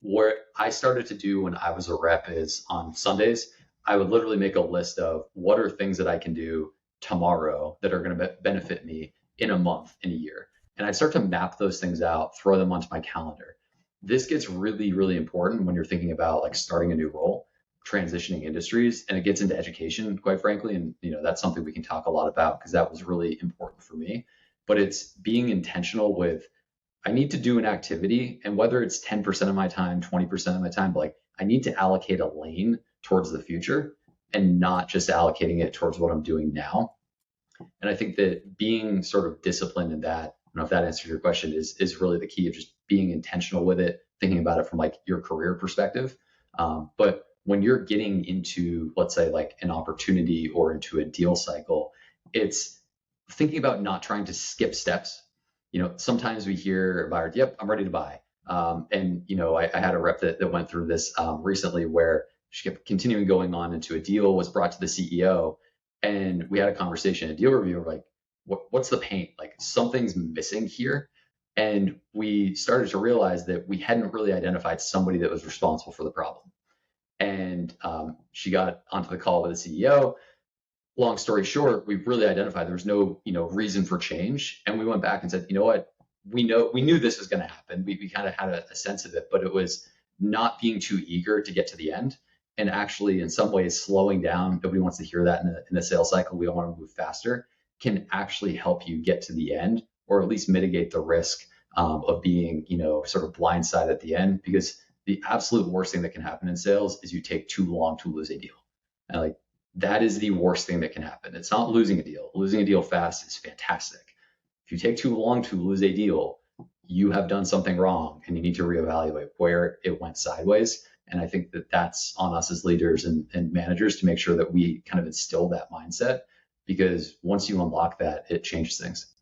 what I started to do when I was a rep is on Sundays, I would literally make a list of what are things that I can do tomorrow that are going to benefit me in a month, in a year. And I'd start to map those things out, throw them onto my calendar. This gets really, really important when you're thinking about like starting a new role, transitioning industries, and it gets into education, quite frankly. And that's something we can talk a lot about because that was really important for me. But it's being intentional with I need to do an activity, and whether it's 10% of my time, 20% of my time, but like I need to allocate a lane towards the future and not just allocating it towards what I'm doing now. And I think that being sort of disciplined in that, I don't know if that answers your question, is really the key of just being intentional with it, thinking about it from like your career perspective. But when you're getting into, let's say, like an opportunity or into a deal cycle, it's thinking about not trying to skip steps. Sometimes we hear about, yep, I'm ready to buy. I had a rep that went through this recently where she kept continuing going on into a deal, was brought to the CEO, and we had a conversation, a deal review. We're like, what's the pain? Like something's missing here. And we started to realize that we hadn't really identified somebody that was responsible for the problem. And she got onto the call with the CEO. Long story short, we really identified there was no, reason for change. And we went back and said, you know what, we knew this was going to happen. We kind of had a sense of it, but it was not being too eager to get to the end and actually in some ways slowing down. Nobody wants to hear that in a sales cycle. We all want to move faster, can actually help you get to the end or at least mitigate the risk of being, sort of blindsided at the end, because the absolute worst thing that can happen in sales is you take too long to lose a deal. And like, that is the worst thing that can happen. It's not losing a deal. Losing a deal fast is fantastic. If you take too long to lose a deal, you have done something wrong and you need to reevaluate where it went sideways. And I think that that's on us as leaders and managers to make sure that we kind of instill that mindset, because once you unlock that, it changes things.